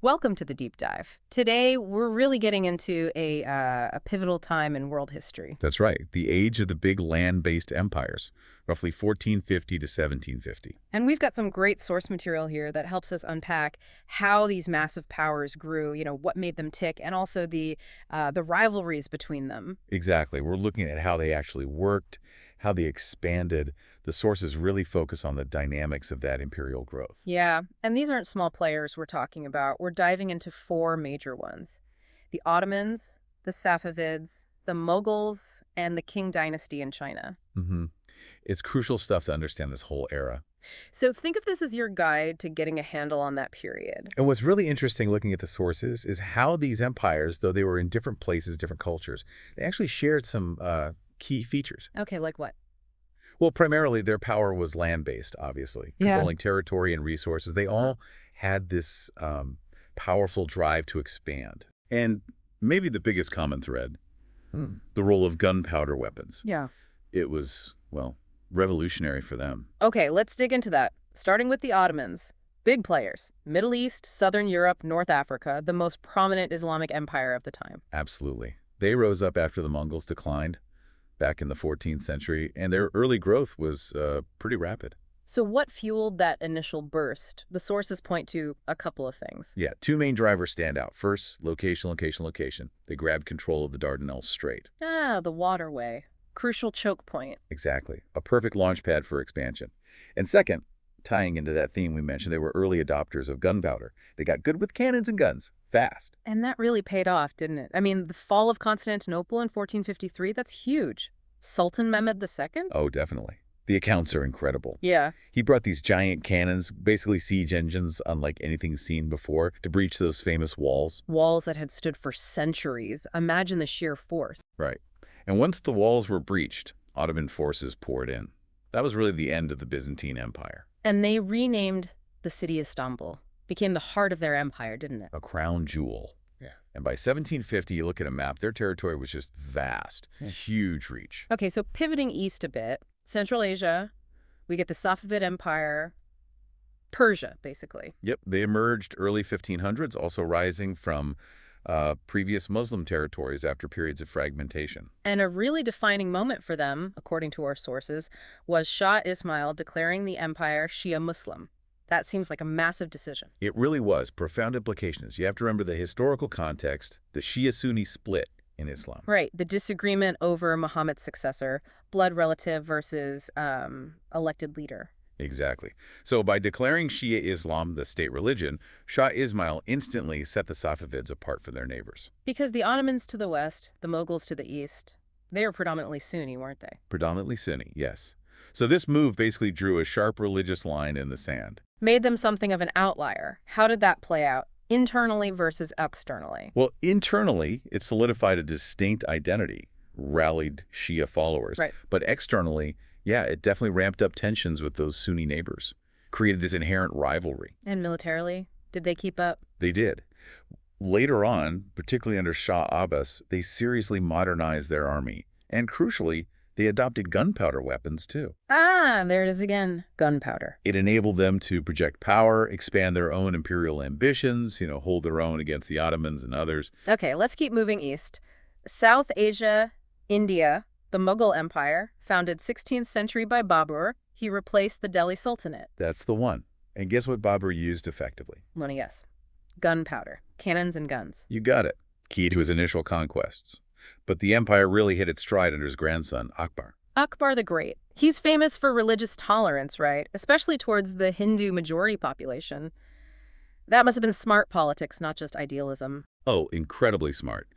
Welcome to the deep dive. Today, we're really getting into a pivotal time in world history. That's right. The age of the big land-based empires, roughly 1450 to 1750. And we've got some great source material here that helps us unpack how these massive powers grew, what made them tick, and also the rivalries between them. Exactly. We're looking at how they actually worked, how they expanded. The sources really focus on the dynamics of that imperial growth. Yeah, and these aren't small players we're talking about. We're diving into four major ones: the Ottomans, the Safavids, the Mughals, and the Qing dynasty in China. hmm It's crucial stuff to understand this whole era. So think of this as your guide to getting a handle on that period. And what's really interesting looking at the sources is how these empires, though they were in different places, different cultures, they actually shared some key features. Okay, like what? Well, primarily their power was land-based, obviously, Yeah. controlling territory and resources. They all had this powerful drive to expand. And maybe the biggest common thread, the role of gunpowder weapons. Yeah. It was, well, revolutionary for them. Okay, let's dig into that. Starting with the Ottomans. Big players. Middle East, Southern Europe, North Africa, the most prominent Islamic empire of the time. Absolutely. They rose up after the Mongols declined back in the 14th century, and their early growth was pretty rapid. So what fueled that initial burst? The sources point to a couple of things. Yeah, two main drivers stand out. First, location, location, location. They grabbed control of the Dardanelles Strait. Ah, the waterway. Crucial choke point. Exactly. A perfect launch pad for expansion. And second, tying into that theme we mentioned, they were early adopters of gunpowder. They got good with cannons and guns, fast. And that really paid off, didn't it? I mean, the fall of Constantinople in 1453, that's huge. Sultan Mehmed II? Oh, definitely. The accounts are incredible. Yeah. He brought these giant cannons, basically siege engines unlike anything seen before, to breach those famous walls. Walls that had stood for centuries. Imagine the sheer force. Right. And once the walls were breached, Ottoman forces poured in. That was really the end of the Byzantine Empire. And they renamed the city Istanbul. Became the heart of their empire, didn't it? A crown jewel. Yeah. And by 1750, you look at a map, their territory was just vast, huge reach. Okay, so pivoting east a bit, Central Asia, we get the Safavid Empire, Persia, basically. Yep, they emerged early 1500s, also rising from previous Muslim territories after periods of fragmentation. And a really defining moment for them, according to our sources, was Shah Ismail declaring the empire Shia Muslim. That seems like a massive decision. It really was. Profound implications. You have to remember the historical context, the Shia-Sunni split in Islam. Right, the disagreement over Muhammad's successor, blood relative versus elected leader. Exactly. So by declaring Shia Islam the state religion, Shah Ismail instantly set the Safavids apart from their neighbors. Because the Ottomans to the west, the Mughals to the east, they were predominantly Sunni, weren't they? Predominantly Sunni, yes. So this move basically drew a sharp religious line in the sand. Made them something of an outlier. How did that play out? Internally versus externally. Well, internally, it solidified a distinct identity, rallied Shia followers. Right. But externally, yeah, it definitely ramped up tensions with those Sunni neighbors, created this inherent rivalry. And militarily, did they keep up? They did. Later on, particularly under Shah Abbas, they seriously modernized their army. And crucially, they adopted gunpowder weapons, too. Ah, there it is again. Gunpowder. It enabled them to project power, expand their own imperial ambitions, hold their own against the Ottomans and others. Okay, let's keep moving east. South Asia, India, the Mughal Empire, founded 16th century by Babur. He replaced the Delhi Sultanate. That's the one. And guess what Babur used effectively? Let me guess. Gunpowder. Cannons and guns. You got it. Key to his initial conquests. But the empire really hit its stride under his grandson, Akbar. Akbar the Great. He's famous for religious tolerance, right? Especially towards the Hindu majority population. That must have been smart politics, not just idealism. Oh, incredibly smart.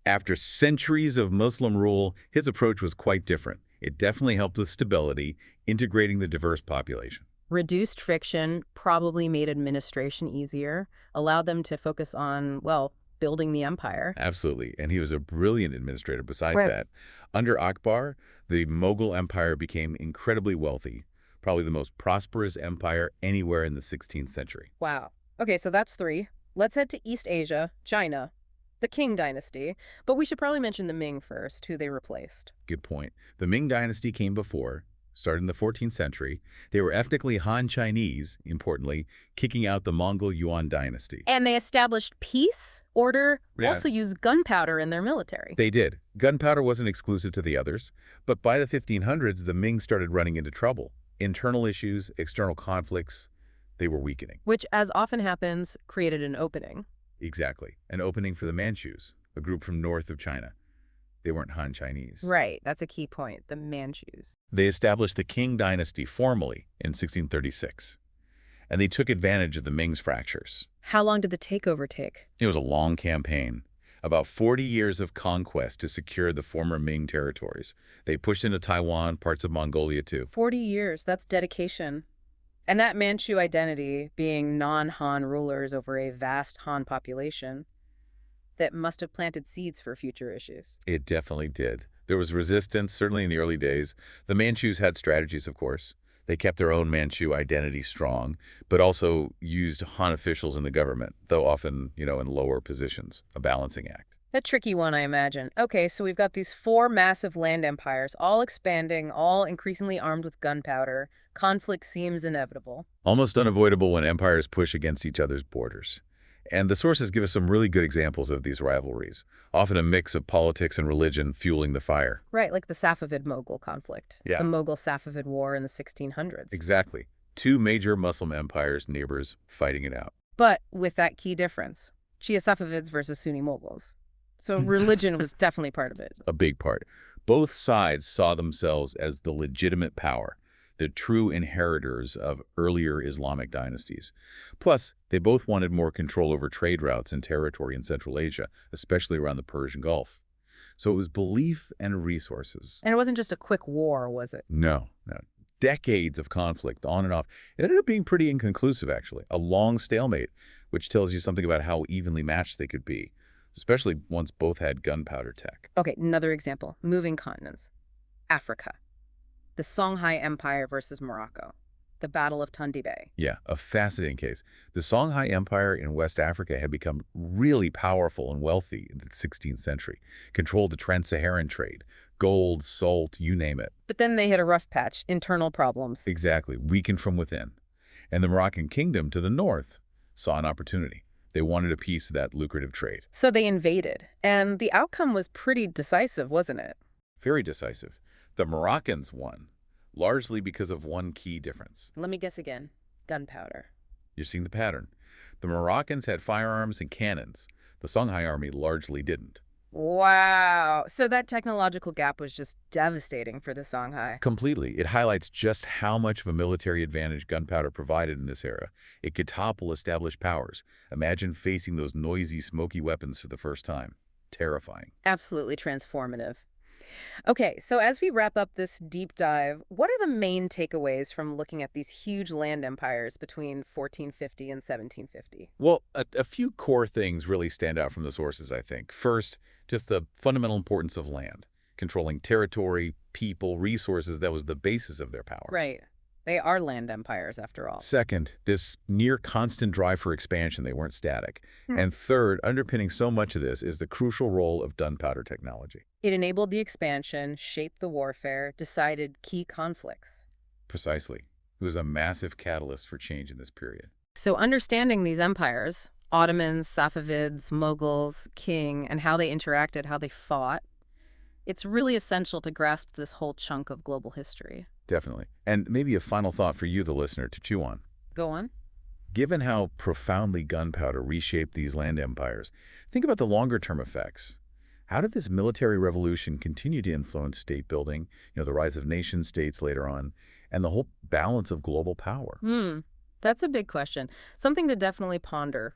After centuries of Muslim rule, his approach was quite different. It definitely helped with stability, integrating the diverse population. Reduced friction, probably made administration easier, allowed them to focus on, well, building the empire. Absolutely. And he was a brilliant administrator besides Right. that. Under Akbar, the Mughal Empire became incredibly wealthy, probably the most prosperous empire anywhere in the 16th century. Wow. Okay, so that's three. Let's head to East Asia, China, the Qing dynasty. But we should probably mention the Ming first, who they replaced. Good point. The Ming Dynasty came before. started in the 14th century. They were ethnically Han Chinese, importantly, kicking out the Mongol Yuan dynasty. And they established peace, order, Yeah. also used gunpowder in their military. They did. Gunpowder wasn't exclusive to the others, but by the 1500s, the Ming started running into trouble. Internal issues, external conflicts, they were weakening. Which, as often happens, created an opening. Exactly. An opening for the Manchus, a group from north of China. They weren't Han Chinese. Right, that's a key point, the Manchus. They established the Qing dynasty formally in 1636, and they took advantage of the Ming's fractures. How long did the takeover take? It was a long campaign, about 40 years of conquest to secure the former Ming territories. They pushed into Taiwan, parts of Mongolia too. 40 years, that's dedication. And that Manchu identity, being non-Han rulers over a vast Han population, that must have planted seeds for future issues. It definitely did. There was resistance, certainly in the early days. The Manchus had strategies, of course. They kept their own Manchu identity strong, but also used Han officials in the government, though often, in lower positions, a balancing act. A tricky one, I imagine. Okay, so we've got these 4 massive land empires, all expanding, all increasingly armed with gunpowder. Conflict seems inevitable. Almost unavoidable when empires push against each other's borders. And the sources give us some really good examples of these rivalries, often a mix of politics and religion fueling the fire. Right, like the Safavid-Mughal conflict. Yeah. The Mughal-Safavid War in the 1600s. Exactly. 2 major Muslim empires, neighbors, fighting it out. But with that key difference, Shia Safavids versus Sunni Mughals. So religion was definitely part of it. A big part. Both sides saw themselves as the legitimate power, the true inheritors of earlier Islamic dynasties. Plus, they both wanted more control over trade routes and territory in Central Asia, especially around the Persian Gulf. So it was belief and resources. And it wasn't just a quick war, was it? No. Decades of conflict, on and off. It ended up being pretty inconclusive, actually. A long stalemate, which tells you something about how evenly matched they could be, especially once both had gunpowder tech. Okay, another example. Moving continents. Africa. The Songhai Empire versus Morocco. The Battle of Tundi Bay. Yeah, a fascinating case. The Songhai Empire in West Africa had become really powerful and wealthy in the 16th century, controlled the trans-Saharan trade, gold, salt, you name it. But then they hit a rough patch, internal problems. Exactly, weakened from within. And the Moroccan kingdom to the north saw an opportunity. They wanted a piece of that lucrative trade. So they invaded, and the outcome was pretty decisive, wasn't it? Very decisive. The Moroccans won, largely because of one key difference. Let me guess again. Gunpowder. You're seeing the pattern. The Moroccans had firearms and cannons. The Songhai army largely didn't. Wow. So that technological gap was just devastating for the Songhai. Completely. It highlights just how much of a military advantage gunpowder provided in this era. It could topple established powers. Imagine facing those noisy, smoky weapons for the first time. Terrifying. Absolutely transformative. Okay, so as we wrap up this deep dive, what are the main takeaways from looking at these huge land empires between 1450 and 1750? Well, a few core things really stand out from the sources, I think. First, just the fundamental importance of land. Controlling territory, people, resources, that was the basis of their power. Right. They are land empires, after all. Second, this near constant drive for expansion. They weren't static. And third, underpinning so much of this is the crucial role of gunpowder technology. It enabled the expansion, shaped the warfare, decided key conflicts. Precisely. It was a massive catalyst for change in this period. So understanding these empires, Ottomans, Safavids, Mughals, Qing, and how they interacted, how they fought, it's really essential to grasp this whole chunk of global history. Definitely. And maybe a final thought for you, the listener, to chew on. Go on. Given how profoundly gunpowder reshaped these land empires, think about the longer-term effects. How did this military revolution continue to influence state building, the rise of nation-states later on, and the whole balance of global power? That's a big question. Something to definitely ponder.